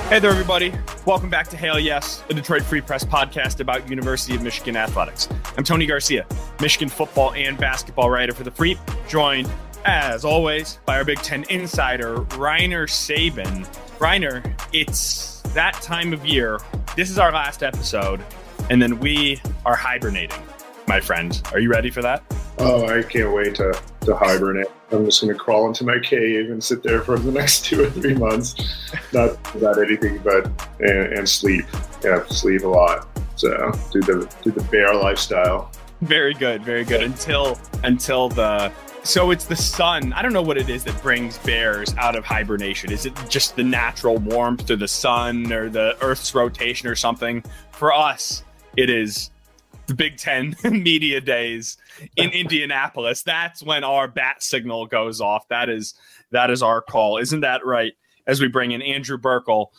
Hey there, everybody. Welcome back to Hail Yes, a Detroit Free Press podcast about University of Michigan athletics. I'm Tony Garcia, Michigan football and basketball writer for The Free, joined, as always, by our Big Ten insider, Reiner Sabin. Reiner, it's that time of year. This is our last episode, and then we are hibernating, my friend. Are you ready for that? Oh, I can't wait to hibernate. I'm just going to crawl into my cave and sit there for the next 2 or 3 months, not about anything but and sleep. Yeah, sleep a lot. So do the bear lifestyle. Very good, very good. Until so it's the sun. I don't know what it is that brings bears out of hibernation. Is it just the natural warmth or the sun or the Earth's rotation or something? For us, it is the Big Ten media days in Indianapolis. That's when our bat signal goes off. That is our call. Isn't that right? As we bring in Andrew Burkle,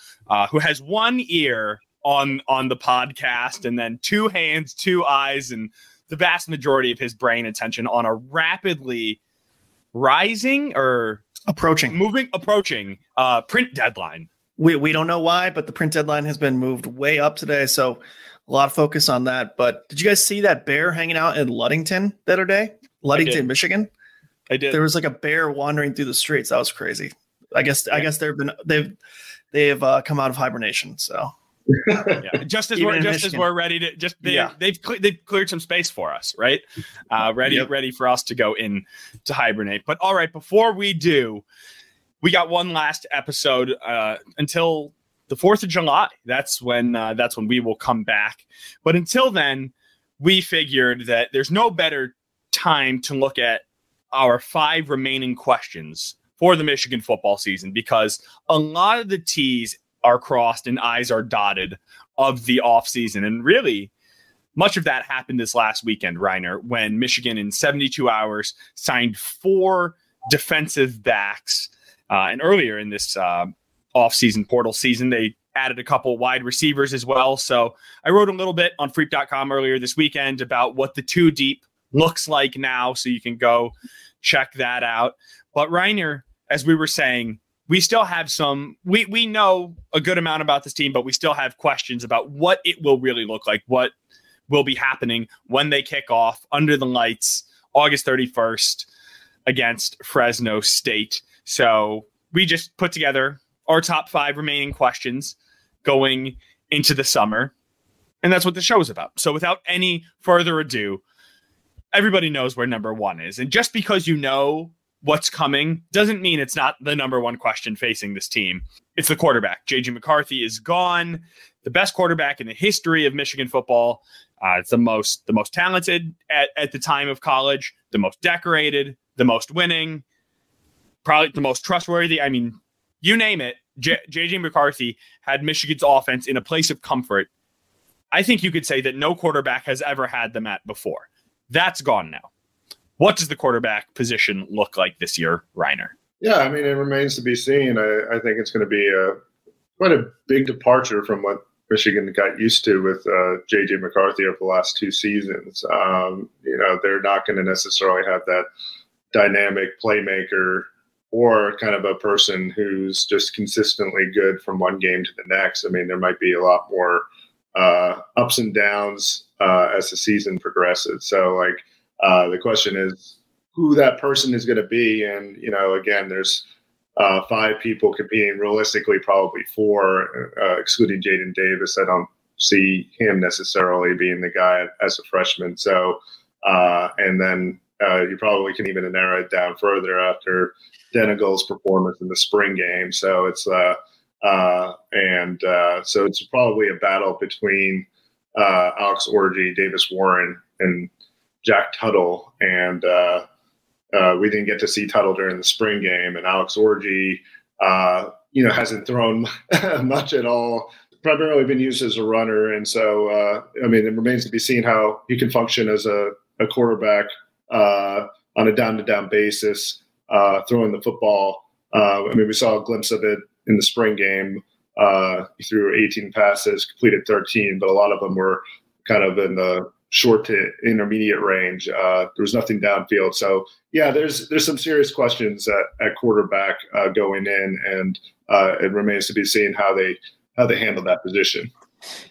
who has one ear on the podcast and then 2 hands, 2 eyes, and the vast majority of his brain attention on a rapidly rising or approaching print deadline. We don't know why, but the print deadline has been moved way up today. So a lot of focus on that. But did you guys see that bear hanging out in Ludington the other day? Ludington, Michigan? I did. There was like a bear wandering through the streets. That was crazy. I guess they've come out of hibernation. So yeah. Just as we're ready to they've cleared some space for us, right? Ready for us to go in to hibernate. But all right, before we do, we got one last episode until the 4th of July. That's when we will come back. But until then, we figured that there's no better time to look at our 5 remaining questions for the Michigan football season, because a lot of the T's are crossed and I's are dotted of the offseason. And really, much of that happened this last weekend, Reiner, when Michigan in 72 hours signed 4 defensive backs. And earlier in this offseason portal season, they added a couple wide receivers as well. So I wrote a little bit on Freep.com earlier this weekend about what the 2 deep looks like now. So you can go check that out. But Reiner, as we were saying, we still have we know a good amount about this team, but we still have questions about what it will really look like, what will be happening when they kick off under the lights August 31st against Fresno State. So we just put together our top 5 remaining questions going into the summer. And that's what the show is about. So without any further ado, everybody knows where number 1 is. And just because you know what's coming doesn't mean it's not the number 1 question facing this team. It's the quarterback. J.J. McCarthy is gone. The best quarterback in the history of Michigan football. It's the most talented at the time of college, the most decorated, the most winning, probably the most trustworthy. I mean, you name it. J.J. McCarthy had Michigan's offense in a place of comfort. I think you could say that no quarterback has ever had them at before. That's gone now. What does the quarterback position look like this year, Reiner? Yeah, I mean, it remains to be seen. I think it's going to be quite a big departure from what Michigan got used to with J.J. McCarthy over the last 2 seasons. They're not going to necessarily have that dynamic playmaker or kind of a person who's just consistently good from one game to the next. I mean, there might be a lot more ups and downs as the season progresses. So, the question is who that person is going to be. And, again, there's 5 people competing, realistically probably 4, excluding Jaden Davis. I don't see him necessarily being the guy as a freshman. So, and then you probably can even narrow it down further after Denegal's performance in the spring game. So it's so it's probably a battle between Alex Orji, Davis Warren, and Jack Tuttle. And we didn't get to see Tuttle during the spring game, and Alex Orji, hasn't thrown much at all. Primarily been used as a runner, and so it remains to be seen how he can function as a quarterback on a down-to-down basis, throwing the football. We saw a glimpse of it in the spring game. He threw 18 passes, completed 13, but a lot of them were kind of in the short to intermediate range. There was nothing downfield. So, yeah, there's some serious questions at quarterback going in, and it remains to be seen how they they handle that position.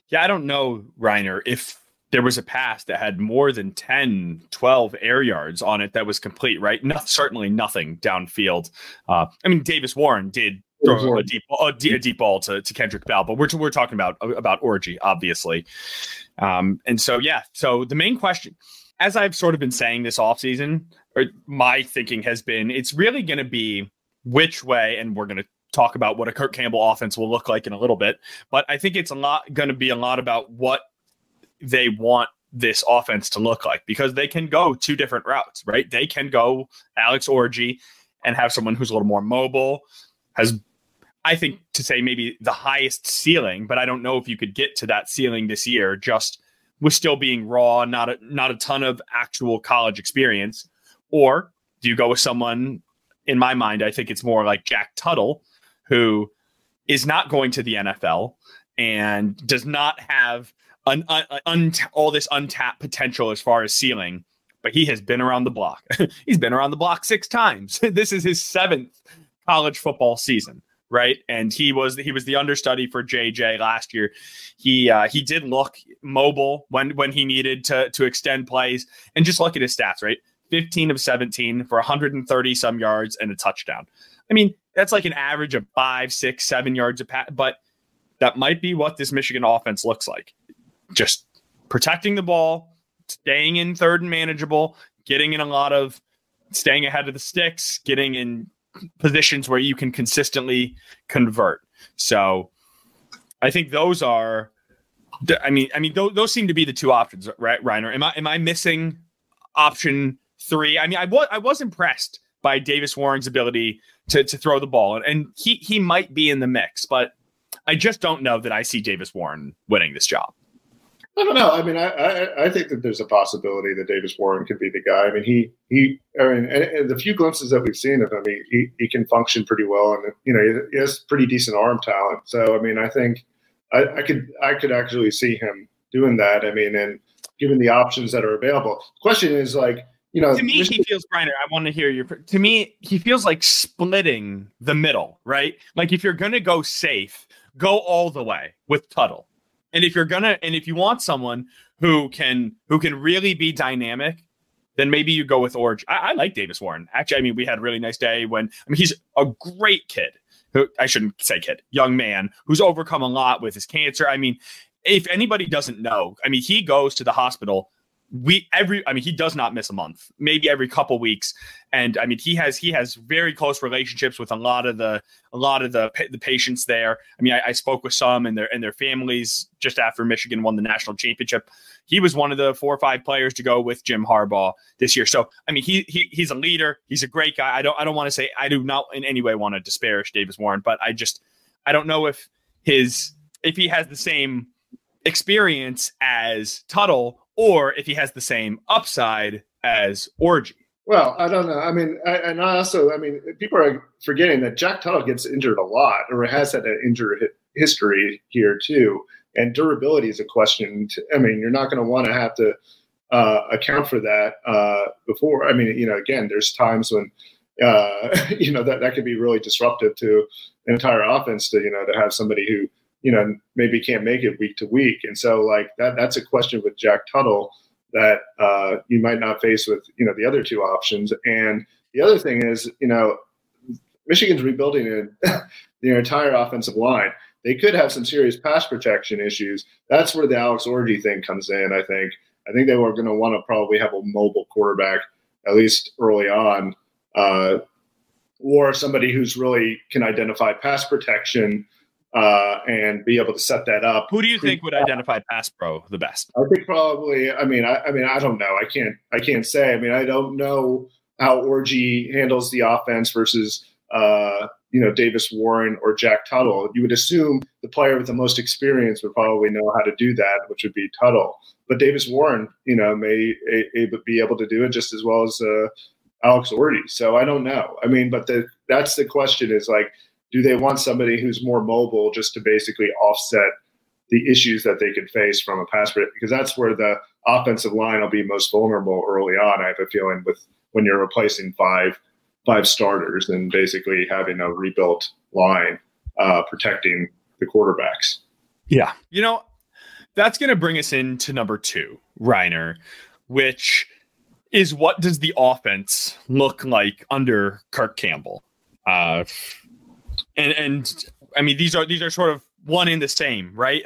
Yeah, I don't know, Reiner, if there was a pass that had more than 10, 12 air yards on it that was complete, right? Certainly nothing downfield. I mean, Davis Warren did throw a deep ball to Kendrick Bell, but we're talking about Orji, obviously. And so, yeah, so the main question, as I've sort of been saying this offseason, or my thinking has been, it's really going to be which way, and we're going to talk about what a Kirk Campbell offense will look like in a little bit, but I think it's going to be a lot about what they want this offense to look like, because they can go two different routes, right? They can go Alex Orji and have someone who's a little more mobile, has, I think, to say maybe the highest ceiling, but I don't know if you could get to that ceiling this year just with still being raw, not a ton of actual college experience. Or do you go with someone, in my mind, I think it's more like Jack Tuttle, who is not going to the NFL and does not have all this untapped potential as far as ceiling, but he has been around the block. He's been around the block 6 times. This is his 7th college football season, right? And he was the understudy for JJ last year. He did look mobile when he needed to extend plays, and just look at his stats, right? 15 of 17 for 130 some yards and a touchdown. I mean, that's like an average of 5, 6, 7 yards a pass, but that might be what this Michigan offense looks like. Just protecting the ball, staying in third and manageable, getting in staying ahead of the sticks, getting in positions where you can consistently convert. So I think those are, those seem to be the two options, right, Reiner? Am I missing option 3? I mean, I was impressed by Davis Warren's ability to throw the ball, and he might be in the mix, but I just don't know that I see Davis Warren winning this job. I don't know. I mean, I think that there's a possibility that Davis Warren could be the guy. I mean, and the few glimpses that we've seen of him, he can function pretty well, and he has pretty decent arm talent. So, I mean, I think I could actually see him doing that. I mean, and given the options that are available, the question is like, to me, he feels, Reiner, I want to hear to me, he feels like splitting the middle, right? Like if you're going to go safe, go all the way with Tuttle. And if you want someone who can really be dynamic, then maybe you go with Orge. I like Davis Warren. Actually, I mean, we had a really nice day he's a great kid. I shouldn't say kid, young man who's overcome a lot with his cancer. I mean, if anybody doesn't know, I mean, he goes to the hospital. He does not miss a month, maybe every couple weeks. And I mean, he has very close relationships with a lot of the patients there. I mean, I spoke with some and their families just after Michigan won the national championship. He was one of the 4 or 5 players to go with Jim Harbaugh this year. So, I mean, he's a leader. He's a great guy. I don't want to say, I do not in any way want to disparage Davis Warren, but I don't know if he has the same experience as Tuttle, or if he has the same upside as Orji. Well, I don't know. I mean, people are forgetting that Jack Tuttle gets injured a lot, or has had an injury history here too. And durability is a question. You're not going to want to have to account for that before. I mean, again, there's times when that could be really disruptive to an entire offense to have somebody who maybe can't make it week to week. And so like that's a question with Jack Tuttle that you might not face with, the other 2 options. And the other thing is, Michigan's rebuilding the entire offensive line. They could have some serious pass protection issues. That's where the Alex Orji thing comes in, I think. I think they were going to want to probably have a mobile quarterback, at least early on, or somebody who's really can identify pass protection and be able to set that up. Who do you think would identify pass pro the best? I think probably. I don't know. I can't say. I mean, I don't know how Orji handles the offense versus Davis Warren or Jack Tuttle. You would assume the player with the most experience would probably know how to do that, which would be Tuttle. But Davis Warren, may be able to do it just as well as Alex Orji. So I don't know. I mean, but that's the question is like, do they want somebody who's more mobile just to basically offset the issues that they could face from a pass rate? Because that's where the offensive line will be most vulnerable early on, I have a feeling, with when you're replacing five starters and basically having a rebuilt line protecting the quarterbacks. Yeah. That's going to bring us into number 2, Reiner, which is what does the offense look like under Kirk Campbell? And I mean, these are sort of one in the same, right?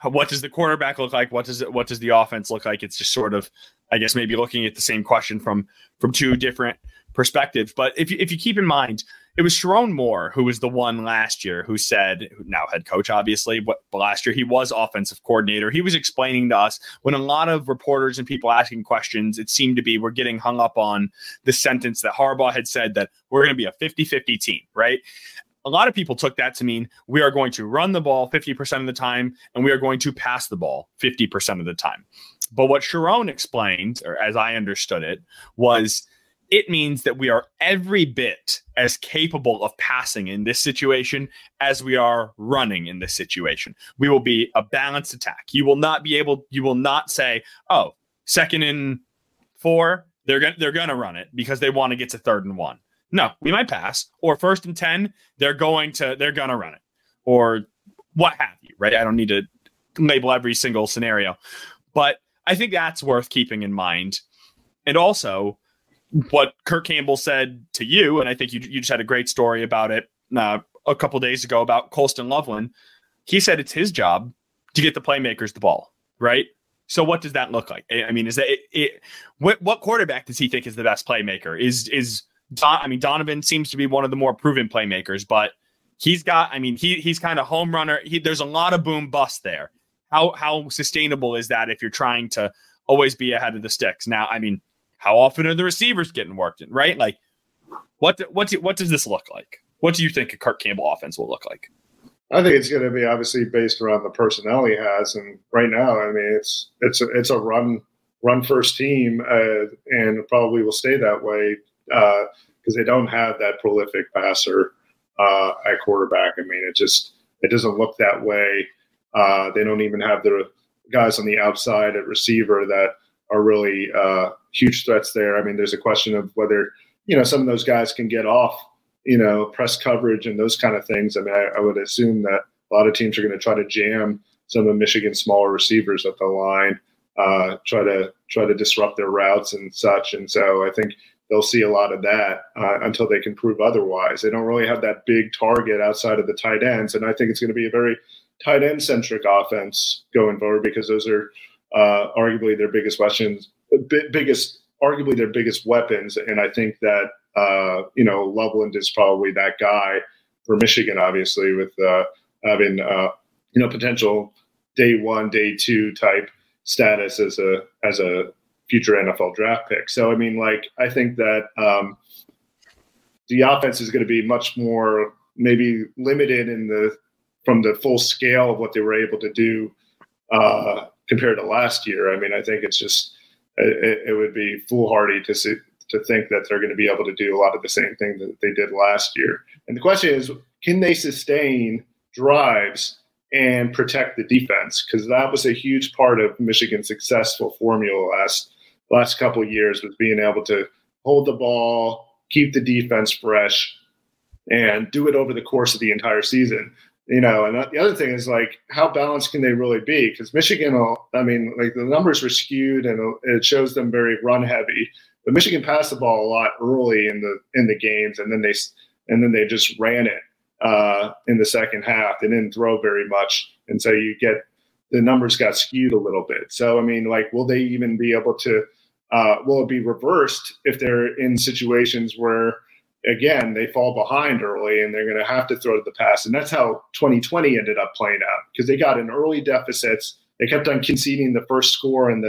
What does the quarterback look like? What does the offense look like? It's just sort of, I guess, maybe looking at the same question from 2 different perspectives. But if you keep in mind, it was Sherrone Moore who was the one last year who said, now head coach, obviously, but last year he was offensive coordinator. He was explaining to us when a lot of reporters and people asking questions, it seemed to be we're getting hung up on the sentence that Harbaugh had said that we're going to be a 50-50 team, right? A lot of people took that to mean we are going to run the ball 50% of the time and we are going to pass the ball 50% of the time. But what Sherrone explained, or as I understood it, was it means that we are every bit as capable of passing in this situation as we are running in this situation. We will be a balanced attack. You will not say, oh, 2nd and 4, they're going to run it because they want to get to 3rd and 1. No, we might pass. Or 1st and 10, they're going to run it. Or what have you, right? I don't need to label every single scenario. But I think that's worth keeping in mind. And also, what Kirk Campbell said to you, and I think you just had a great story about it a couple days ago about Colston Loveland. He said it's his job to get the playmakers the ball, right? So what does that look like? I mean, is that what quarterback does he think is the best playmaker? Donovan seems to be one of the more proven playmakers, but he's kind of home runner. There's a lot of boom bust there. How sustainable is that if you're trying to always be ahead of the sticks? Now, I mean, how often are the receivers getting worked in, right? Like, what does this look like? What do you think a Kirk Campbell offense will look like? I think it's going to be obviously based around the personnel he has, and right now, I mean, it's a run first team, and probably will stay that way because they don't have that prolific passer at quarterback. I mean, it doesn't look that way. They don't even have the guys on the outside at receiver that are really huge threats there. I mean, there's a question of whether, some of those guys can get off, press coverage and those kind of things. I mean, I would assume that a lot of teams are going to try to jam some of Michigan's smaller receivers at the line, try to disrupt their routes and such. And so I think they'll see a lot of that until they can prove otherwise. They don't really have that big target outside of the tight ends. And I think it's going to be a very tight end centric offense going forward because those are arguably their biggest their biggest weapons. And I think that, Loveland is probably that guy for Michigan, obviously, with having, potential day 1, day 2 type status as a future NFL draft pick. So, I mean, I think that the offense is going to be much more maybe limited from the full scale of what they were able to do compared to last year. I mean, I think it's just it would be foolhardy to think that they're going to be able to do a lot of the same thing that they did last year. And the question is, can they sustain drives and protect the defense? Because that was a huge part of Michigan's successful formula last couple of years, was being able to hold the ball, keep the defense fresh, and do it over the course of the entire season. And the other thing is, how balanced can they really be? Because Michigan, the numbers were skewed and it shows them very run heavy. But Michigan passed the ball a lot early in the games, and then they just ran it in the second half. They didn't throw very much, and so the numbers got skewed a little bit. So I mean, will they even be able to? Will it be reversed if they're in situations where, again, they fall behind early and they're going to have to throw to the pass? And that's how 2020 ended up playing out, because they got in early deficits. They kept on conceding the first score in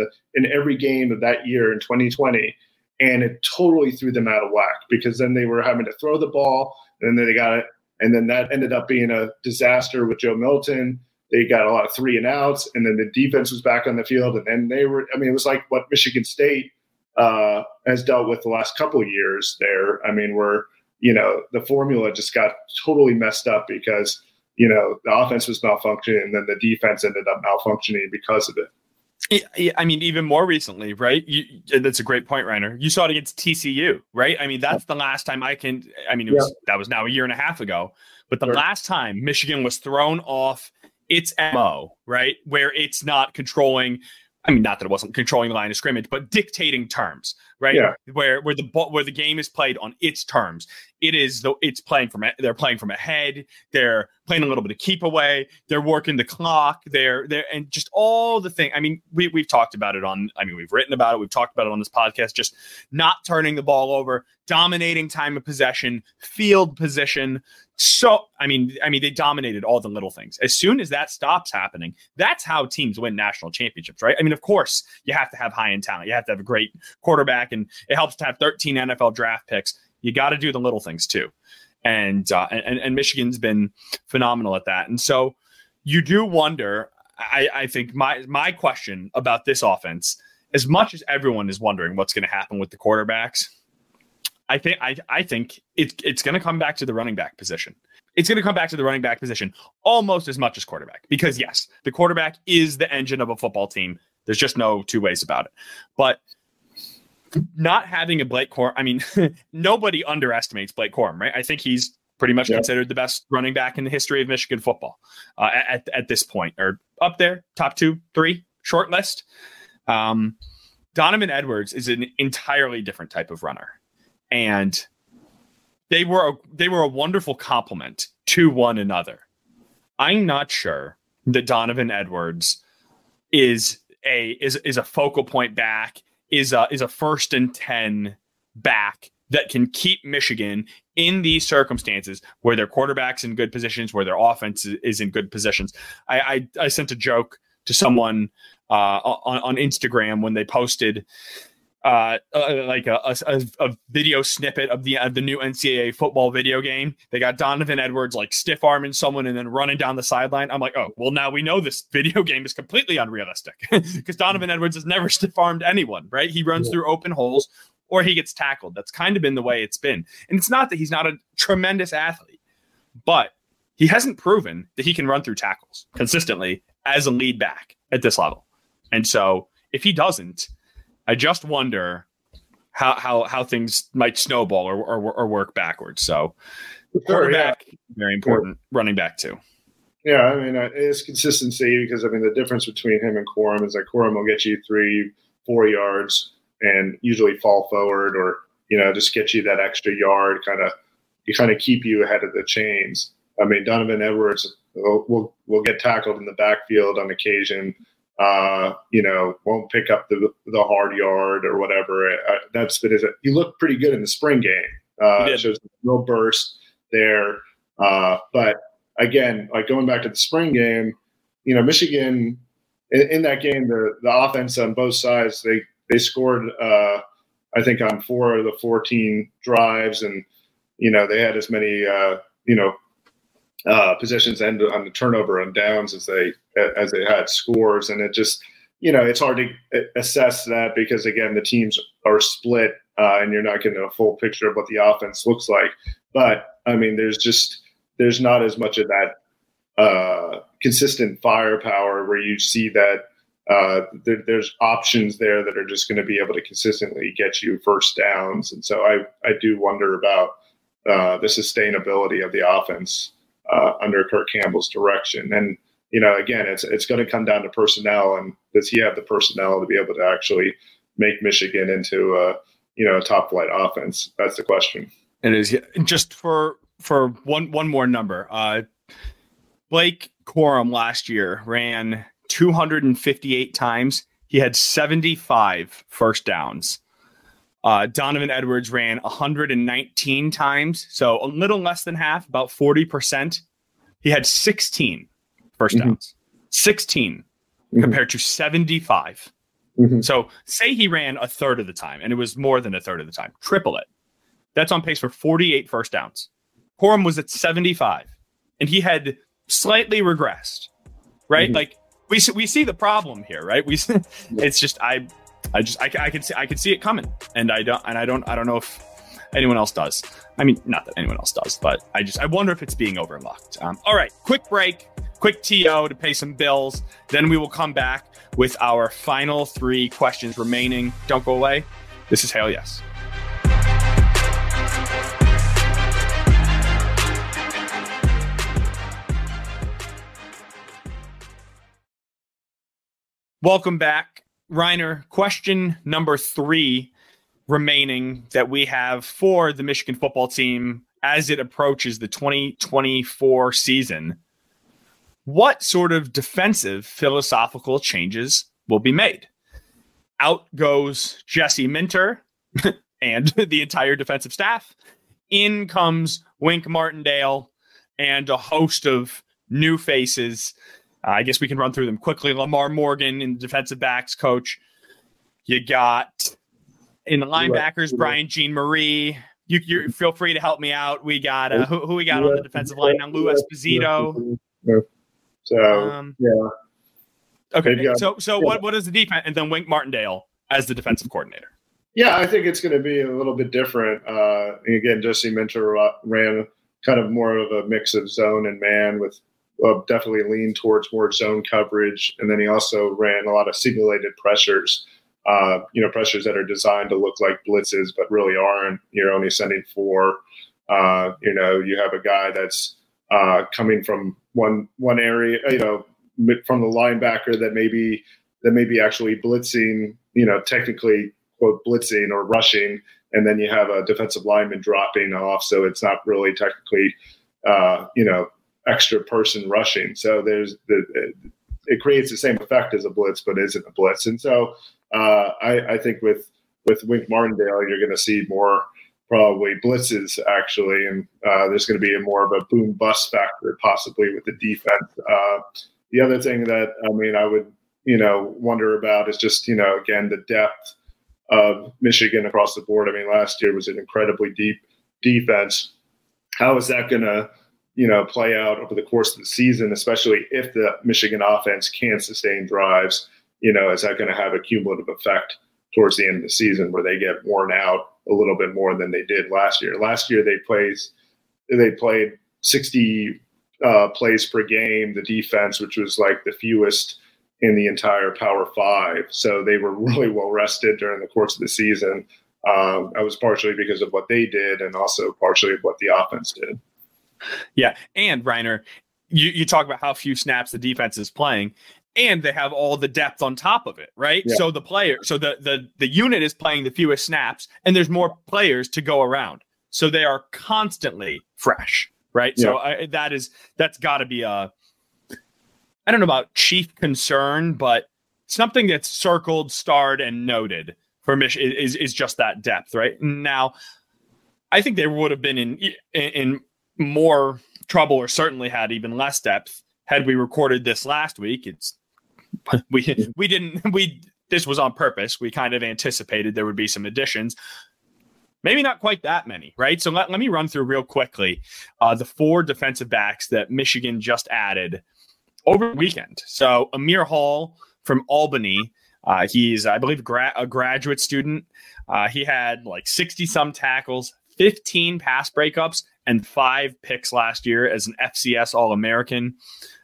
every game of that year in 2020. And it totally threw them out of whack, because then they were having to throw the ball, and then they got it. And then that ended up being a disaster with Joe Milton. They got a lot of 3 and outs, and then the defense was back on the field. And then it was like what Michigan State has dealt with the last couple of years there. I mean, where, the formula just got totally messed up because, the offense was malfunctioning, and then the defense ended up malfunctioning because of it. I mean, even more recently, right? That's a great point, Reiner. You saw it against TCU, right? I mean, that's the last time that was now a year and a half ago, But the last time Michigan was thrown off its MO, right, where it's not controlling, I mean, not that it wasn't controlling the line of scrimmage, but dictating terms, right? Yeah. Where the game is played on its terms. They're playing from ahead. They're playing a little bit of keep away. They're working the clock. They're and just all the thing. I mean, we've talked about it we've written about it. We've talked about it on this podcast. Just not turning the ball over, dominating time of possession, field position. So, I mean, they dominated all the little things. As soon as that stops happening, that's how teams win national championships, right? I mean, of course, you have to have high-end talent. You have to have a great quarterback, and it helps to have 13 NFL draft picks. You got to do the little things too. And Michigan's been phenomenal at that. And so you do wonder, I think my question about this offense, as much as everyone is wondering what's going to happen with the quarterbacks, I think it's going to come back to the running back position. It's going to come back to the running back position almost as much as quarterback, because yes, the quarterback is the engine of a football team. There's just no two ways about it. But not having a Blake Corum, I mean, nobody underestimates Blake Corum, right? I think he's pretty much considered the best running back in the history of Michigan football at this point, or up there, top 2, 3, short list. Donovan Edwards is an entirely different type of runner. And they were a wonderful complement to one another. I'm not sure that Donovan Edwards is a focal point back, is a 1st and 10 back that can keep Michigan in these circumstances where their quarterback's in good positions, where their offense is in good positions. I sent a joke to someone on Instagram when they posted like a video snippet of the new NCAA football video game. They got Donovan Edwards like stiff arming someone and then running down the sideline. I'm like, oh, well, now we know this video game is completely unrealistic because Donovan Edwards has never stiff armed anyone, right? He runs through open holes or he gets tackled. That's kind of been the way it's been. And it's not that he's not a tremendous athlete, but he hasn't proven that he can run through tackles consistently as a lead back at this level. And so if he doesn't, I just wonder how things might snowball or work backwards. So quarterback, very important, running back too. Yeah, I mean, it's consistency because, I mean, the difference between him and Corum is that Corum will get you 3-4 yards and usually fall forward or, just get you that extra yard, kind of keep you ahead of the chains. I mean, Donovan Edwards will get tackled in the backfield on occasion. Won't pick up the hard yard or whatever. He looked pretty good in the spring game. Shows a real burst there. But again, like going back to the spring game, Michigan in that game, the offense on both sides, they scored, I think on 4 of the 14 drives, and they had as many possessions end on the turnover on downs as they had scores. And it just, it's hard to assess that because, again, the teams are split and you're not getting a full picture of what the offense looks like. But, I mean, there's not as much of that consistent firepower where you see that there's options there that are just going to be able to consistently get you first downs. And so I do wonder about the sustainability of the offense under Kirk Campbell's direction. And, again, it's going to come down to personnel, and does he have the personnel to be able to actually make Michigan into a top flight offense? That's the question. It is. Just for one more number, Blake Corum last year ran 258 times. He had 75 first downs. Donovan Edwards ran 119 times, so a little less than half, about 40%. He had 16 first downs, 16 compared to 75. So say he ran a third of the time, and it was more than a third of the time, triple it. That's on pace for 48 first downs. Corum was at 75, and he had slightly regressed, right? Like we see the problem here, right? It's just I can see it coming, and I don't know if anyone else does. I mean, not that anyone else does, but I wonder if it's being overlooked. All right, quick break, quick TO to pay some bills. Then we will come back with our final 3 questions remaining. Don't go away. This is Hail Yes. Welcome back, Reiner. Question number 3 remaining that we have for the Michigan football team as it approaches the 2024 season. What sort of defensive philosophical changes will be made? Out goes Jesse Minter and the entire defensive staff. In comes Wink Martindale and a host of new faces. I guess we can run through them quickly. Lamar Morgan in the defensive backs coach. You got in the linebackers, Brian Jean Marie. You feel free to help me out. We got who we got on the defensive line now? Lou Esposito. So yeah. Okay. So what is the defense? And then Wink Martindale as the defensive coordinator. Yeah, I think it's going to be a little bit different. Again, Jesse Minter ran kind of more of a mix of zone and man with definitely lean towards more zone coverage. And then he also ran a lot of simulated pressures, pressures that are designed to look like blitzes, but really aren't. You're only sending 4. You have a guy that's coming from one area, from the linebacker that may be actually blitzing, technically quote blitzing or rushing, and then you have a defensive lineman dropping off, so it's not really technically, extra person rushing. So it creates the same effect as a blitz, but isn't a blitz. And so I think with Wink Martindale, you're going to see more probably blitzes actually, and there's going to be more of a boom bust factor possibly with the defense. The other thing that I would wonder about is just again the depth of Michigan across the board. Last year was an incredibly deep defense. How is that going to play out over the course of the season, especially if the Michigan offense can't sustain drives? Is that going to have a cumulative effect towards the end of the season where they get worn out a little bit more than they did last year? Last year they played 60 plays per game, the defense, which was like the fewest in the entire Power 5. So they were really well rested during the course of the season. That was partially because of what they did and also partially of what the offense did. Yeah. And Reiner, you talk about how few snaps the defense is playing, and they have all the depth on top of it, right? Yeah. So the unit is playing the fewest snaps, and there's more players to go around. So they are constantly fresh, right? Yeah. So that's got to be I don't know about chief concern, but something that's circled, starred, and noted for Michigan is just that depth, right? Now, I think they would have been in more trouble, or certainly had even less depth, had we recorded this last week. This was on purpose. We kind of anticipated there would be some additions. Maybe not quite that many, right? So let me run through real quickly the 4 defensive backs that Michigan just added over the weekend. So Amir Hall from Albany, he's, I believe, a graduate student. He had like 60-some tackles, 15 pass breakups, and 5 picks last year as an FCS All-American.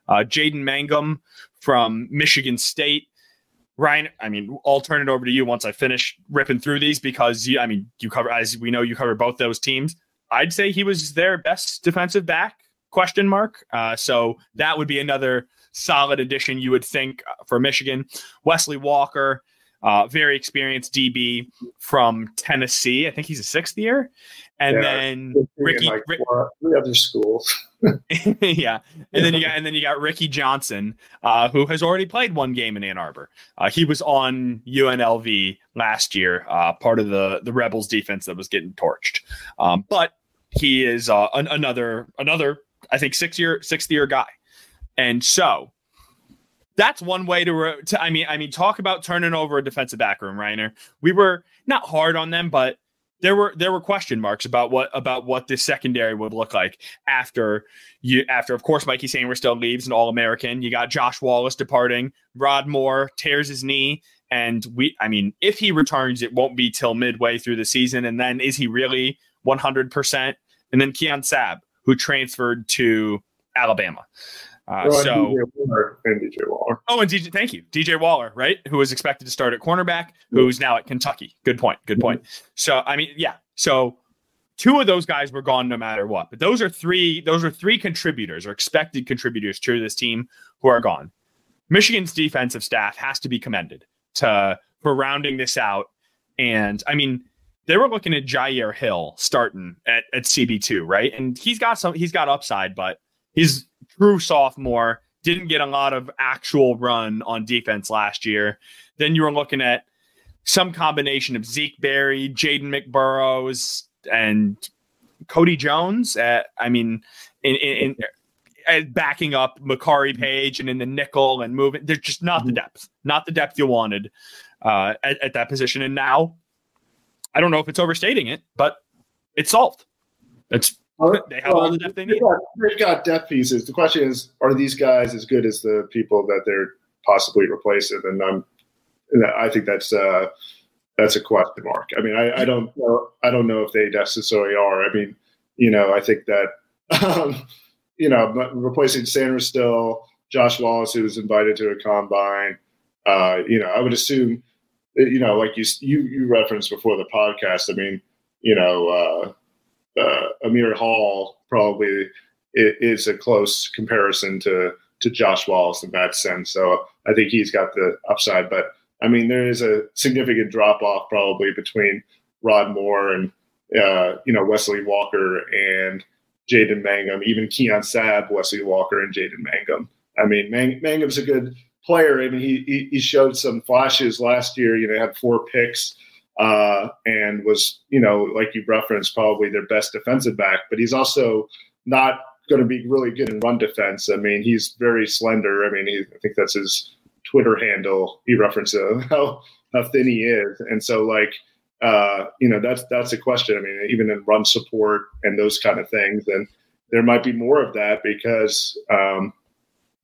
Jaden Mangum from Michigan State. Ryan, I'll turn it over to you once I finish ripping through these, because you cover, as we know, you cover both those teams. I'd say he was their best defensive back, ? So that would be another solid addition, you would think, for Michigan. Wesley Walker, very experienced DB from Tennessee. I think he's a 6th year. And then Ricky, like 3 other schools. Yeah. And then you got Ricky Johnson, who has already played 1 game in Ann Arbor. He was on UNLV last year, part of the Rebels defense that was getting torched. But he is another, I think, 6th year guy. And so that's one way to talk about turning over a defensive back room, Reiner. We were not hard on them, but there were question marks about what this secondary would look like after of course Mikey Sainristil still leaves, an All-American. You got Josh Wallace departing. Rod Moore tears his knee, and if he returns, it won't be till midway through the season. And then is he really 100%? And then Keon Sabb, who transferred to Alabama. DJ Waller. Oh, and thank you, DJ Waller, right? Who was expected to start at cornerback, who's now at Kentucky. Good point. So So 2 of those guys were gone no matter what. But those are 3 contributors, or expected contributors, to this team who are gone. Michigan's defensive staff has to be commended for rounding this out. And I mean, they were looking at Jair Hill starting at CB2, right? And he's got upside, but he's true sophomore, didn't get a lot of actual run on defense last year. Then you were looking at some combination of Zeke Berry, Jaden McBurrows, and Cody Jones. In backing up Makari Page and in the nickel and moving. They're just not the depth you wanted at that position. And now, I don't know if it's overstating it, but it's solved. They have all the depth they need. They've got depth pieces. The question is, are these guys as good as the people that they're possibly replacing? And I think that's a question mark. I mean, I don't know if they necessarily are. I mean, I think that replacing Sanders still, Josh Wallace, who was invited to a combine. I would assume, like you referenced before the podcast. I mean, Amir Hall probably is a close comparison to Josh Wallace in that sense. So I think he's got the upside. But I mean, there is a significant drop off probably between Rod Moore and Wesley Walker and Jaden Mangum, even Keon Sabb, Wesley Walker, and Jaden Mangum. I mean, Mangum's a good player. I mean, he showed some flashes last year. Had 4 picks and was, like you referenced, probably their best defensive back. But he's also not going to be really good in run defense. I mean, he's very slender. I mean, I think that's his Twitter handle. He referenced how thin he is, and so that's a question. I mean, even in run support and those kind of things, and there might be more of that because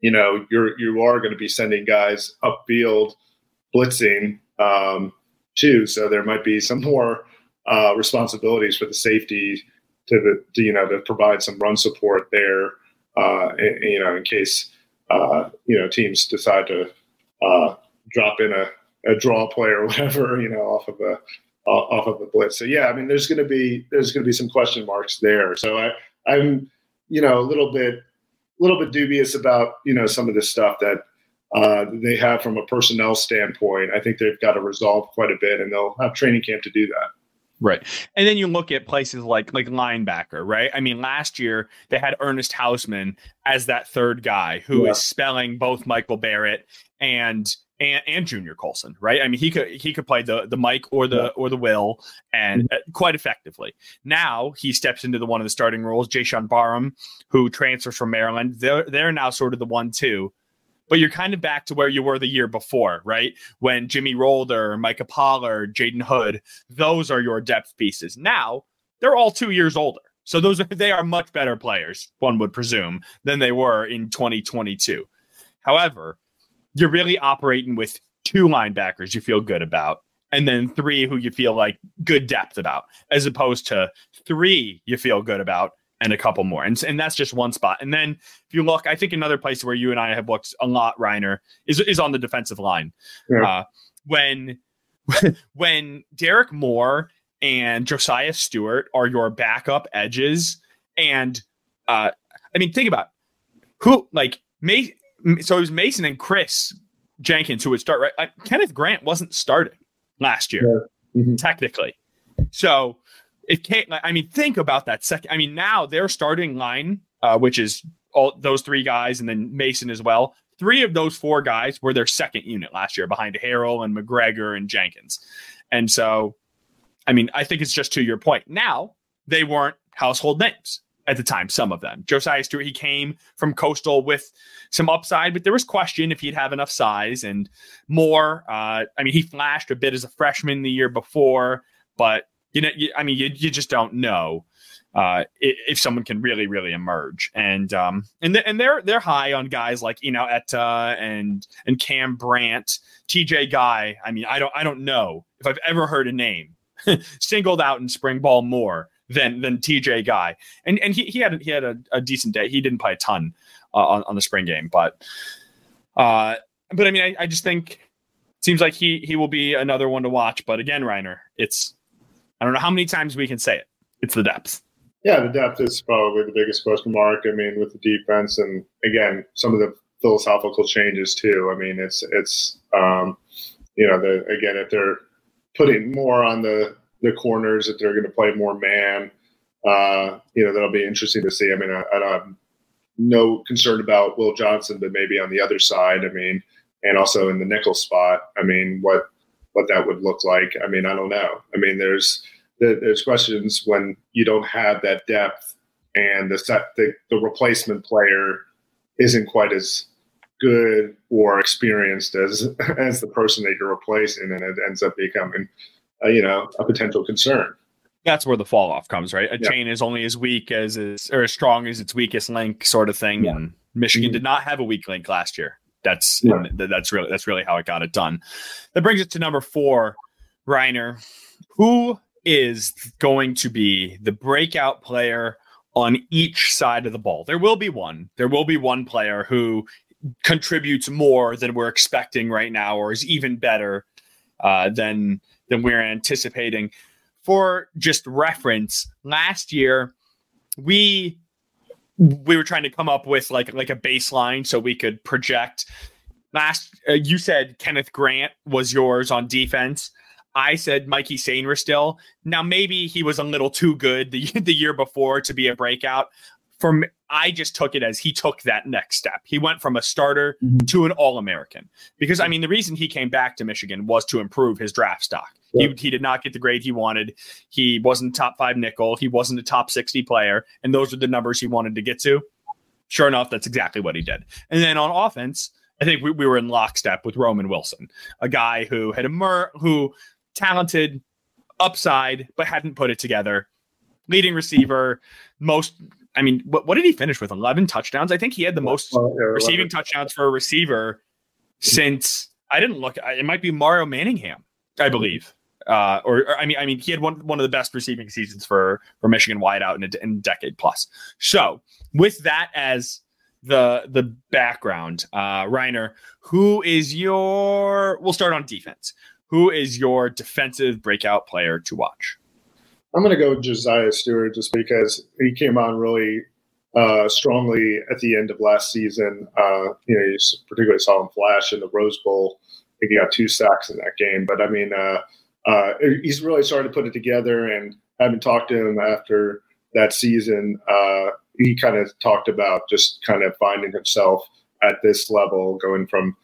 you are going to be sending guys upfield blitzing too. So there might be some more responsibilities for the safety to provide some run support there. In case teams decide to drop in a draw play or whatever, off of a blitz. So yeah, I mean, there's going to be some question marks there. So I'm a little bit dubious about some of this stuff that they have from a personnel standpoint. I think they've got to resolve quite a bit, and they'll have training camp to do that. Right. And then you look at places like linebacker, right? I mean, last year they had Ernest Hausman as that third guy who is spelling both Michael Barrett and Junior Colson, right? I mean, he could play the Mike or the Will and quite effectively. Now he steps into one of the starting roles, Jayshawn Barham, who transfers from Maryland. They're now sort of the 1-2. But you're kind of back to where you were the year before, right? When Jimmy Rolder, Micah Pollard, Jaden Hood, those are your depth pieces. Now they're all 2 years older. So they are much better players, one would presume, than they were in 2022. However, you're really operating with 2 linebackers you feel good about, and then 3 who you feel like good depth about, as opposed to 3 you feel good about and a couple more. And that's just one spot. And then if you look, I think another place where you and I have looked a lot, Reiner, is on the defensive line. Yeah. When Derek Moore and Josiah Stewart are your backup edges, and I mean, think about who, like, so it was Mason and Chris Jenkins who would start, right? Kenneth Grant wasn't starting last year, technically. So think about that second. I mean, now their starting line, which is all those 3 guys and then Mason as well. 3 of those 4 guys were their second unit last year behind Harrell and McGregor and Jenkins. And so, I mean, I think it's just to your point. Now, they weren't household names at the time, some of them. Josiah Stewart, he came from Coastal with some upside, but there was question if he'd have enough size. And Moore, I mean, he flashed a bit as a freshman the year before, but you just don't know if someone can really, really emerge. And they're high on guys like Etta and Cam Brandt, TJ Guy. I mean, I don't know if I've ever heard a name singled out in spring ball more than TJ Guy. And he had a decent day. He didn't play a ton on the spring game, but I mean, I just think it seems like he will be another one to watch. But again, Reiner, I don't know how many times we can say it. It's the depth. Yeah, the depth is probably the biggest question mark. I mean, with the defense, and again, some of the philosophical changes too. I mean, it's again, if they're putting more on the corners, if they're going to play more man, that'll be interesting to see. I mean, I don't have no concern about Will Johnson, but maybe on the other side, I mean, and also in the nickel spot, I mean, what that would look like. I mean, I don't know. I mean, there's questions when you don't have that depth and the replacement player isn't quite as good or experienced as the person that you're replacing, and it ends up becoming a potential concern. That's where the fall off comes, right? A chain is only as weak as or as strong as its weakest link, sort of thing. Yeah. And Michigan did not have a weak link last year. That's really how it got it done. That brings it to number 4, Reiner. Who is going to be the breakout player on each side of the ball? There will be one. There will be one player who contributes more than we're expecting right now, or is even better than we're anticipating. For just reference, last year we were trying to come up with like a baseline so we could project. You said Kenneth Grant was yours on defense. I said Mikey Sainristil. Now maybe he was a little too good the year before to be a breakout. I just took it as he took that next step. He went from a starter to an All-American. Because, I mean, the reason he came back to Michigan was to improve his draft stock. Yeah. He did not get the grade he wanted. He wasn't top 5 nickel. He wasn't a top 60 player. And those are the numbers he wanted to get to. Sure enough, that's exactly what he did. And then on offense, I think we were in lockstep with Roman Wilson, a guy who had who talented, upside, but hadn't put it together. Leading receiver, what did he finish with? 11 touchdowns? I think he had the most receiving touchdowns for a receiver since, I didn't look, it might be Mario Manningham, I believe. He had one of the best receiving seasons for Michigan wideout in a decade plus. So with that as the background, Reiner, we'll start on defense. Who is your defensive breakout player to watch? I'm going to go with Josiah Stewart just because he came on really strongly at the end of last season. You particularly saw him flash in the Rose Bowl. I think he got 2 sacks in that game. But, I mean, he's really started to put it together, and having talked to him after that season, he kind of talked about just kind of finding himself at this level, going from,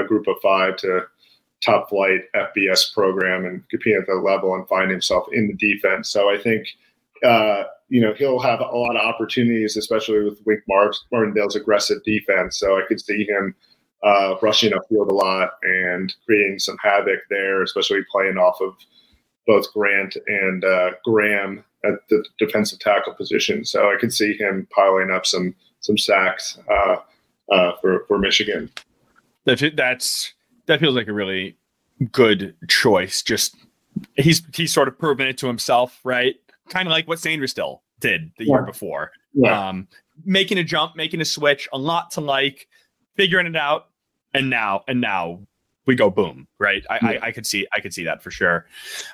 group of 5 to top flight FBS program and competing at that level and find himself in the defense. So I think, he'll have a lot of opportunities, especially with Wink Martindale's aggressive defense. So I could see him rushing upfield a lot and creating some havoc there, especially playing off of both Grant and Graham at the defensive tackle position. So I could see him piling up some sacks for Michigan. That feels like a really good choice. Just he's sort of proven it to himself, right? Kind of like what Sainristil did the year before. Yeah. Making a jump, making a switch, a lot to like, figuring it out, and now we go boom, right? I could see that for sure.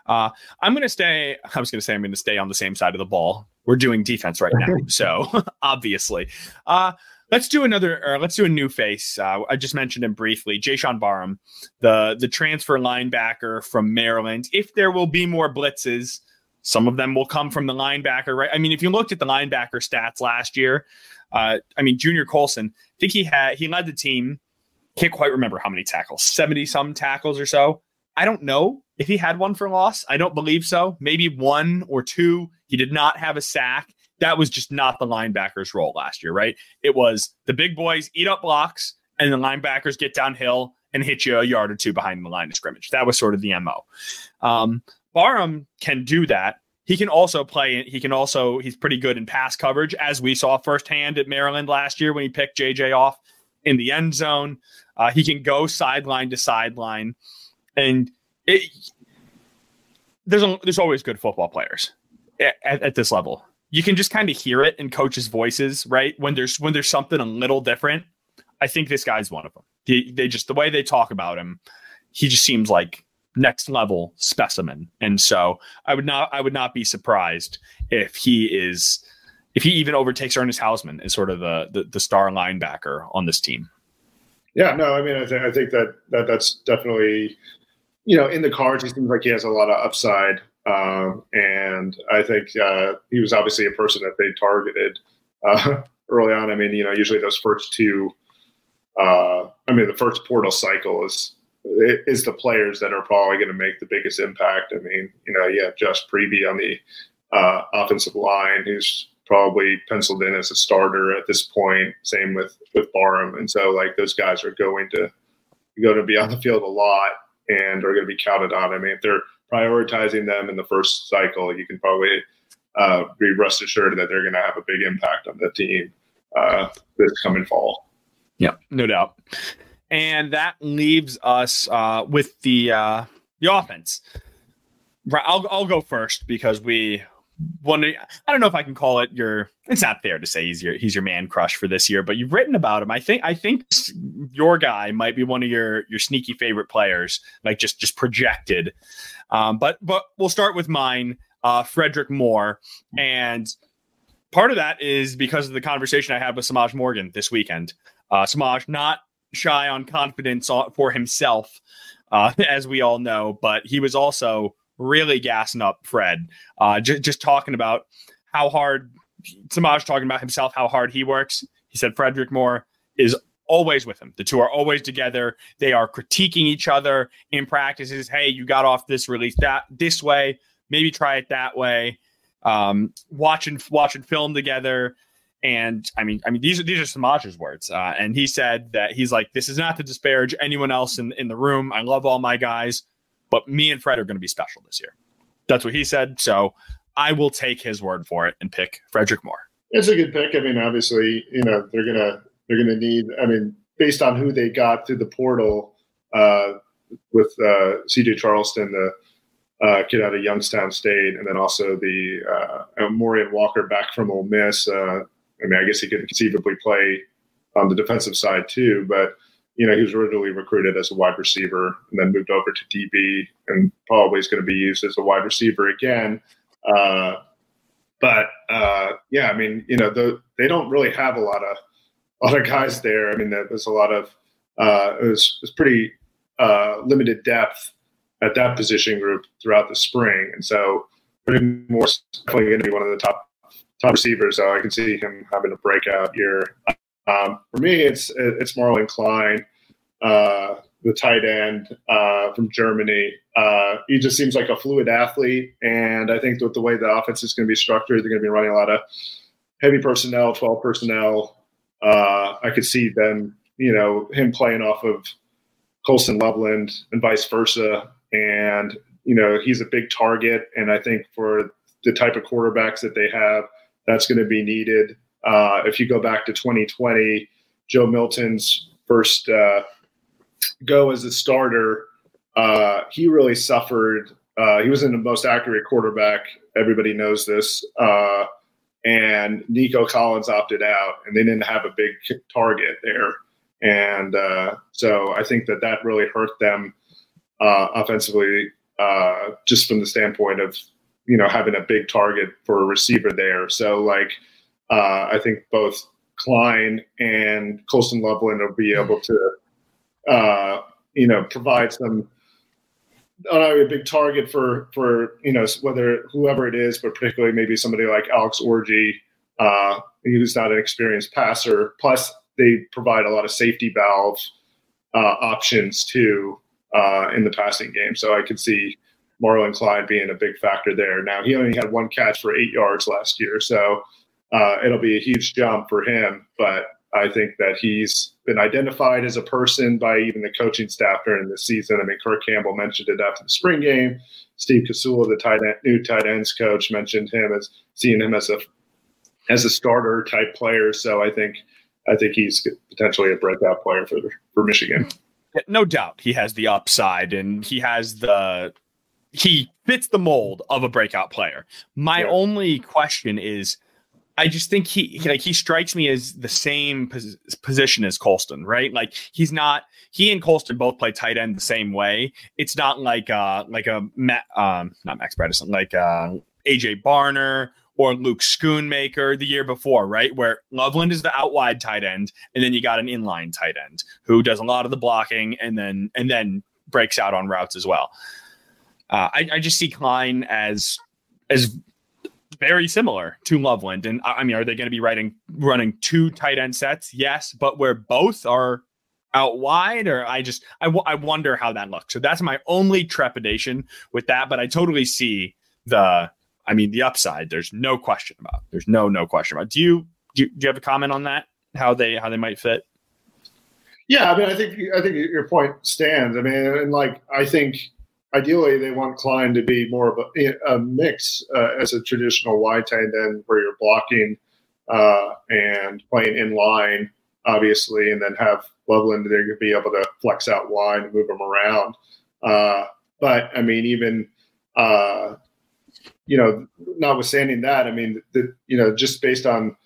I'm going to stay on the same side of the ball. We're doing defense right now, so obviously. Let's do a new face. I just mentioned him briefly. Jayshon Barham, the transfer linebacker from Maryland. If there will be more blitzes, some of them will come from the linebacker, right? I mean, if you looked at the linebacker stats last year, Junior Colson, I think he led the team. Can't quite remember how many tackles, 70 some tackles or so. I don't know if he had one for loss. I don't believe so. Maybe 1 or 2. He did not have a sack. That was just not the linebacker's role last year, right? It was the big boys eat up blocks and the linebackers get downhill and hit you a yard or 2 behind the line of scrimmage. That was sort of the MO. Barham can do that. He can also he's pretty good in pass coverage, as we saw firsthand at Maryland last year when he picked JJ off in the end zone. He can go sideline to sideline. And there's always good football players at this level. You can just kind of hear it in coaches' voices, right? When there's something a little different. I think this guy's one of them. They just, the way they talk about him, he just seems like next level specimen. And so I would not be surprised if he even overtakes Ernest Hausman as sort of the star linebacker on this team. Yeah, no, I mean, I think that's definitely, in the cards. He seems like he has a lot of upside. And I think he was obviously a person that they targeted early on. I mean, usually those first two, the first portal cycle is the players that are probably going to make the biggest impact. I mean, you have Josh Preby on the offensive line, who's probably penciled in as a starter at this point. Same with Barham. And so like those guys are going to be on the field a lot and are going to be counted on. I mean, if they're prioritizing them in the first cycle, you can probably be rest assured that they're going to have a big impact on the team this coming fall. Yeah, no doubt. And that leaves us with the offense. Right, I'll go first because I don't know if I can call it it's not fair to say he's your man crush for this year, but you've written about him. I think your guy might be one of your sneaky favorite players, like just projected. But we'll start with mine, Frederick Moore. And part of that is because of the conversation I had with Samaj Morgan this weekend. Samaj, not shy on confidence for himself, as we all know, but he was also really gassing up Fred, just talking about how hard Samaj talking about himself, how hard he works. He said Frederick Moore is always with him. The two are always together. They are critiquing each other in practices. Hey, you got off this release this way. Maybe try it that way. Watching film together. And I mean, these are Samaj's words. And he said that he's like, this is not to disparage anyone else in the room. I love all my guys, but me and Fred are going to be special this year. That's what he said. So I will take his word for it and pick Frederick Moore. It's a good pick. I mean, obviously, they're gonna need. I mean, based on who they got through the portal with C.J. Charleston, the kid out of Youngstown State, and then also the Morian Walker back from Ole Miss. I guess he could conceivably play on the defensive side too, but he was originally recruited as a wide receiver and then moved over to DB and probably is going to be used as a wide receiver again. Yeah, I mean, they don't really have a lot of guys there. I mean, there's a lot of it was pretty limited depth at that position group throughout the spring, and so Frederick Moore is definitely going to be one of the top receivers. So I can see him having a breakout year. For me, it's Marlon Klein, the tight end from Germany. He just seems like a fluid athlete, and I think with the way the offense is going to be structured, they're going to be running a lot of heavy personnel, 12 personnel. I could see then, him playing off of Colston Loveland and vice versa. And, he's a big target, and I think for the type of quarterbacks that they have, that's going to be needed. If you go back to 2020, Joe Milton's first go as a starter, he really suffered. He wasn't the most accurate quarterback. Everybody knows this. And Nico Collins opted out, and they didn't have a big target there. And so I think that really hurt them offensively, just from the standpoint of, having a big target for a receiver there. So I think both Klein and Colston Loveland will be able to, provide some, not only a big target for whether whoever it is, but particularly maybe somebody like Alex Orji, who's not an experienced passer. Plus, they provide a lot of safety valve options too in the passing game. So I could see Marlon Klein being a big factor there. Now, he only had one catch for 8 yards last year, so it'll be a huge jump for him. But I think that he's been identified as a person by even the coaching staff during the season. I mean, Kirk Campbell mentioned it after the spring game. Steve Kasula, the new tight ends coach, mentioned him as seeing him as a starter type player. So I think he's potentially a breakout player for Michigan. No doubt, he has the upside, and he fits the mold of a breakout player. My only question is, I just think he strikes me as the same position as Colston, right? Like he and Colston both play tight end the same way. It's not not Max Bredesen, like AJ Barner or Luke Schoonmaker the year before, right? Where Loveland is the out wide tight end, and then you got an inline tight end who does a lot of the blocking and then breaks out on routes as well. I just see Klein as very similar to Loveland. And I mean, are they going to be running 2 tight end sets? Yes, but where both are out wide, or I wonder how that looks. So that's my only trepidation with that. But I totally see the upside. There's no question about. There's no question about. Do you have a comment on that? How they might fit? Yeah, I mean, I think your point stands. I mean, and I think ideally they want Klein to be more of a mix as a traditional wide tight end where you're blocking and playing in line, obviously, and then have Loveland they're going to be able to flex out wide and move them around. But I mean, even notwithstanding that, I mean, just based on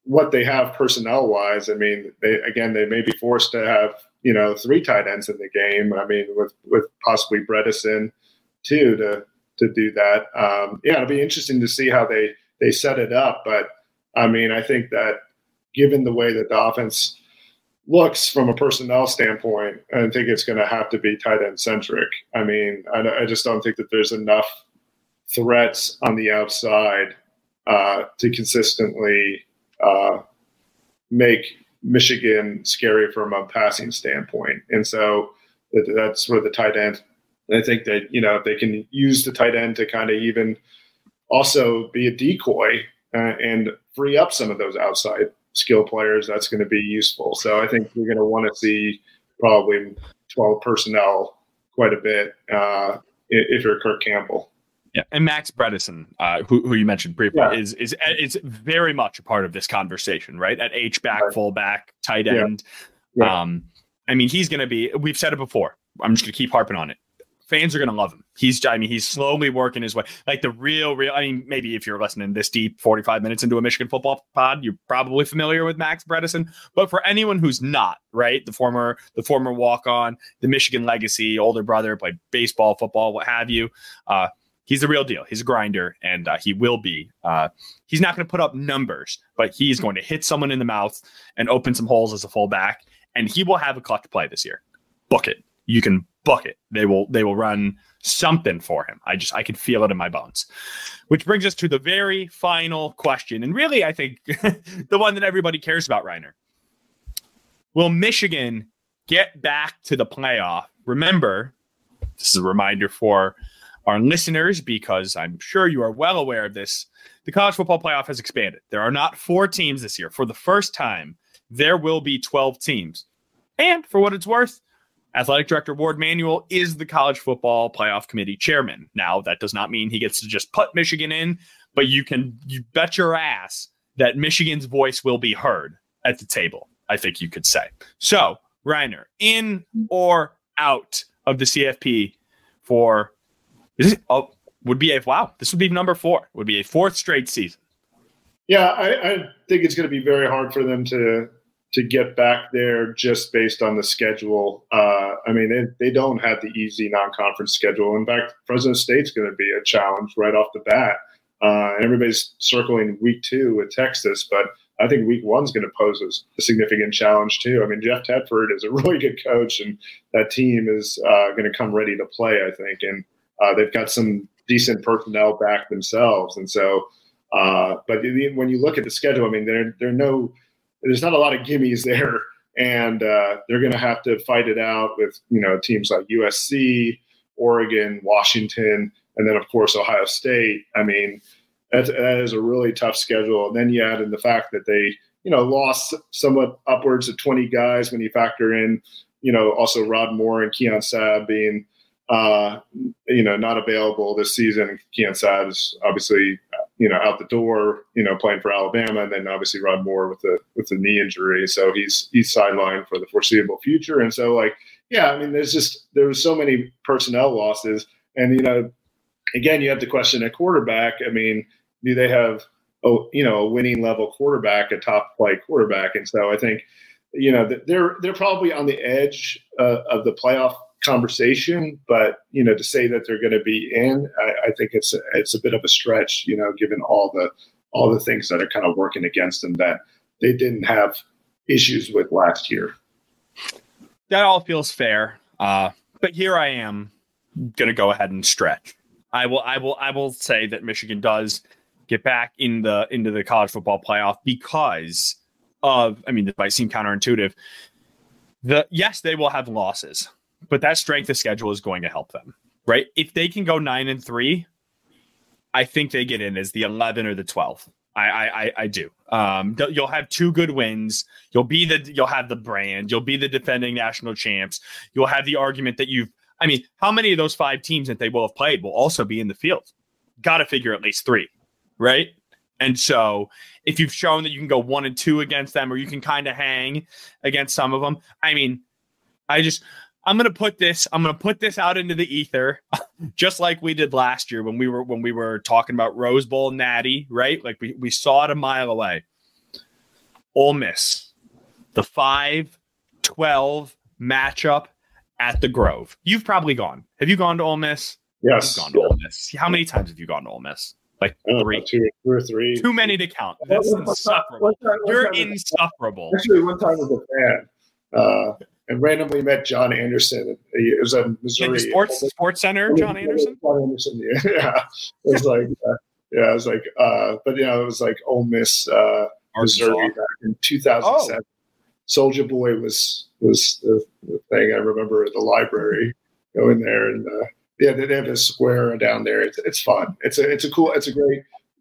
what they have personnel wise, I mean, they may be forced to have 3 tight ends in the game. I mean, with possibly Bredesen too to do that. It'll be interesting to see how they set it up. But I mean, I think that given the way that the offense looks from a personnel standpoint, I think it's going to have to be tight end centric. I mean, I just don't think that there's enough threats on the outside to consistently make Michigan scary from a passing standpoint. And so that's where the tight end, I think that, if they can use the tight end to kind of even also be a decoy and free up some of those outside skill players, that's going to be useful. So I think we're going to want to see probably 12 personnel quite a bit if you're Kirk Campbell. Yeah, and Max Bredesen, who you mentioned briefly, is very much a part of this conversation, right? At H-back, fullback, tight end. Yeah. I mean, he's going to be. We've said it before. I'm just going to keep harping on it. Fans are going to love him. He's slowly working his way. Like the real. I mean, maybe if you're listening this deep, 45 minutes into a Michigan football pod, you're probably familiar with Max Bredesen. But for anyone who's not, right, the former walk-on, the Michigan legacy, older brother, played baseball, football, what have you. He's the real deal. He's a grinder, and he will be. He's not going to put up numbers, but he's going to hit someone in the mouth and open some holes as a fullback, and he will have a clutch play this year. Book it. You can book it. They will run something for him. I can feel it in my bones. Which brings us to the very final question, and really, I think the one that everybody cares about, Reiner. Will Michigan get back to the playoff? Remember, this is a reminder for our listeners, because I'm sure you are well aware of this, the college football playoff has expanded. There are not 4 teams this year. For the first time, there will be 12 teams. And for what it's worth, Athletic Director Ward Manuel is the College Football Playoff Committee chairman. Now, that does not mean he gets to just put Michigan in, but you bet your ass that Michigan's voice will be heard at the table, I think you could say. So, Reiner, in or out of the CFP for... this would be number 4. Would be a 4th straight season. Yeah, I think it's going to be very hard for them to get back there just based on the schedule. I mean, they don't have the easy non-conference schedule. In fact, Fresno State's going to be a challenge right off the bat. Everybody's circling week 2 with Texas, but I think week 1 is going to pose a significant challenge too. I mean, Jeff Tedford is a really good coach, and that team is going to come ready to play, I think. And they've got some decent personnel back themselves. And so, but when you look at the schedule, I mean, there's not a lot of gimmies there, and they're going to have to fight it out with, teams like USC, Oregon, Washington, and then of course, Ohio State. I mean, that is a really tough schedule. And then you add in the fact that they, lost somewhat upwards of 20 guys when you factor in, also Rod Moore and Keon Sabb being, not available this season. Keon Sabb is obviously, out the door, playing for Alabama, and then obviously Rod Moore with the knee injury. So he's sidelined for the foreseeable future. And so I mean, there was so many personnel losses, and, again, you have the question at quarterback. I mean, do they have, a winning level quarterback, a top flight quarterback? And so I think, they're probably on the edge of the playoff conversation, but to say that they're going to be in, I think it's a bit of a stretch, given all all the things that are kind of working against them that they didn't have issues with last year. That all feels fair. But here I am going to go ahead and stretch. I will say that Michigan does get back into the college football playoff because of, I mean, this might seem counterintuitive. Yes, they will have losses, but that strength of schedule is going to help them, right? If they can go 9-3, I think they get in as the 11 or the 12. I do. You'll have 2 good wins. You'll have the brand. You'll be the defending national champs. You'll have the argument that how many of those 5 teams that they will have played will also be in the field? Got to figure at least 3, right? And so if you've shown that you can go 1-2 against them, or you can kind of hang against some of them, I'm going to put this out into the ether, just like we did last year when we were talking about Rose Bowl Natty, right? Like we saw it a mile away. Ole Miss, the 5-12 matchup at the Grove. You've probably gone. Have you gone to Ole Miss? Yes. You've gone to Ole Miss. How many times have you gone to Ole Miss? Like 3. 2 or 3. Too many to count. That's insufferable. You're insufferable. Actually, one time as a fan, and randomly met John Anderson. It was at Missouri. Sports Center, John Anderson? John Anderson, yeah. It was like, but it was like Ole Miss, Missouri back in 2007. Soldier Boy was the thing. I remember at the library going there, and they have a square down there. It's fun. It's a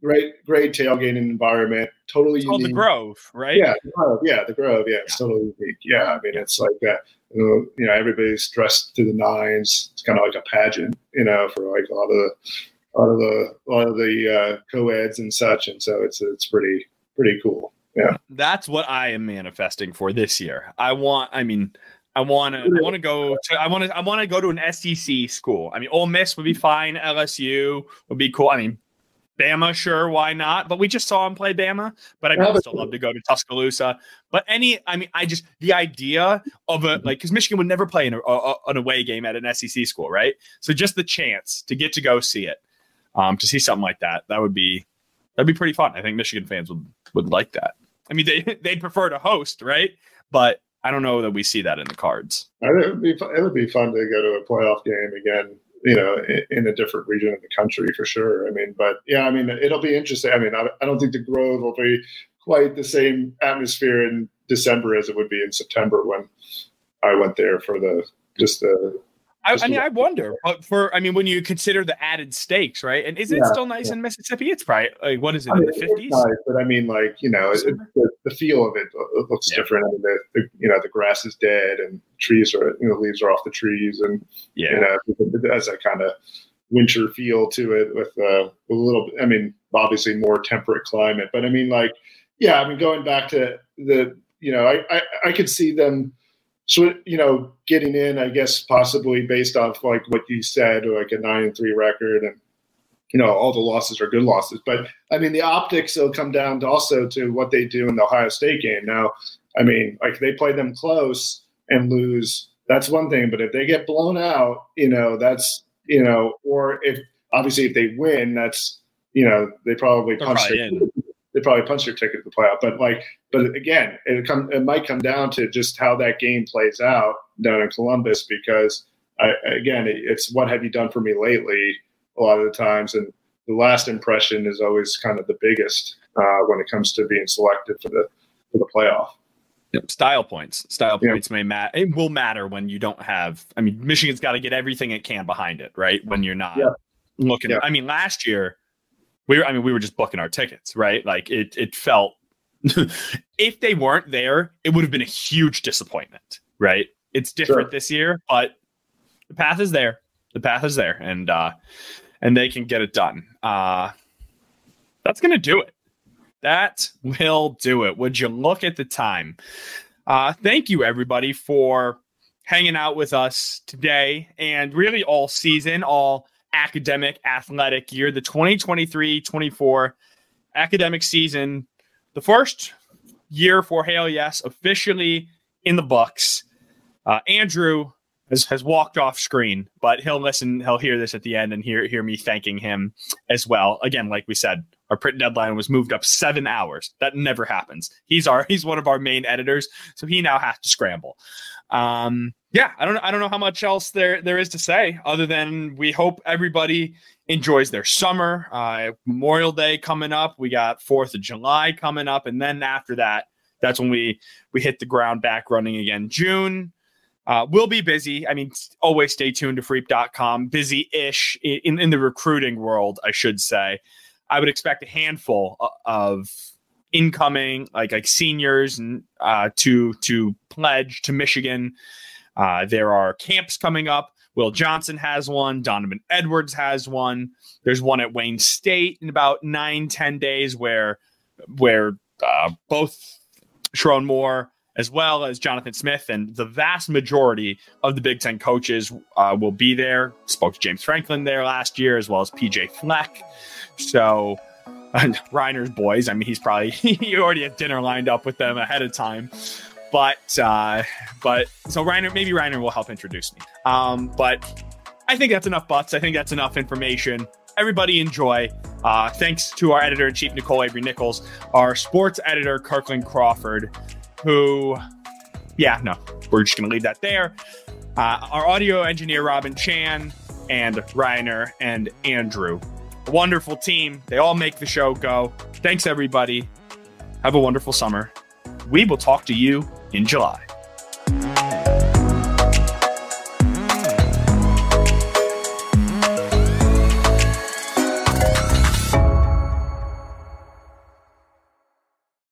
great tailgating environment. Totally unique. Called the Grove, right? Yeah, the Grove. Yeah, it's totally unique. Yeah, I mean, it's like everybody's dressed to the nines. It's kind of like a pageant, for like a lot of the co-eds and such, and so it's pretty cool. Yeah, that's what I am manifesting for this year. I want to go to an SEC school. I mean, Ole Miss would be fine. LSU would be cool. I mean, Bama, sure, why not? But we just saw him play Bama. But I'd still love to go to Tuscaloosa. But the idea of because Michigan would never play an away game at an SEC school, right? So just the chance to get to go see it, to see something like that'd be pretty fun. I think Michigan fans would like that. I mean, they'd prefer to host, right? But I don't know that we see that in the cards. It would be fun to go to a playoff game again, in a different region of the country for sure. I mean, but yeah, I mean, it'll be interesting. I mean, I don't think the Grove will be quite the same atmosphere in December as it would be in September when I went there for I wonder, but when you consider the added stakes, right? And isn't it still nice in Mississippi? It's probably like, what is it, in the 50s? Nice, but I mean, like, the feel of it looks different. I mean, the grass is dead and trees are, leaves are off the trees, and it has that kind of winter feel to it with a little. I mean, obviously more temperate climate, but I mean, like, going back to the, I could see them. So, getting in, I guess, possibly based off like what you said, or like a 9-3 record, and all the losses are good losses. But I mean, the optics will come down to what they do in the Ohio State game. Now, I mean, like, they play them close and lose, that's one thing. But if they get blown out, that's or if they win, that's they probably punch their ticket to the playoff. But again, it might come down to just how that game plays out down in Columbus, because it's what have you done for me lately a lot of the times, and the last impression is always kind of the biggest when it comes to being selected for the playoff. Style points may matter. It will matter when you don't have. I mean, Michigan's got to get everything it can behind it, right? When you're not looking. I mean, last year. We were just booking our tickets, right? Like it felt, if they weren't there, it would have been a huge disappointment, right? It's different this year, but the path is there. And they can get it done. That's going to do it. That will do it. Would you look at the time? Thank you, everybody, for hanging out with us today and really all season, all academic athletic year, the 2023-24 academic season, the first year for Hail Yes officially in the books. Andrew has walked off screen, but he'll hear this at the end and hear me thanking him as well. Again, like we said, Our print deadline was moved up 7 hours. That never happens. He's one of our main editors, so he now has to scramble. Yeah, I don't know how much else there is to say other than we hope everybody enjoys their summer. Memorial Day coming up. We got 4th of July coming up, and then after that, that's when we hit the ground back running again. June. We'll be busy. I mean, always stay tuned to freep.com. Busy-ish in the recruiting world, I should say. I would expect a handful of incoming like seniors and to pledge to Michigan. There are camps coming up. Will Johnson has one. Donovan Edwards has one. There's one at Wayne State in about 9-10 days where both Sherrone Moore as well as Jonathan Smith and the vast majority of the Big Ten coaches will be there. Spoke to James Franklin there last year, as well as PJ Fleck. So Reiner's boys, I mean, he already had dinner lined up with them ahead of time. But so Reiner will help introduce me. But I think that's enough butts. I think that's enough information. Everybody enjoy. Thanks to our editor-in-chief, Nicole Avery-Nichols, our sports editor, Kirkland Crawford, who, we're just going to leave that there. Our audio engineer, Robin Chan, and Reiner and Andrew. A wonderful team. They all make the show go. Thanks, everybody. Have a wonderful summer. We will talk to you in July.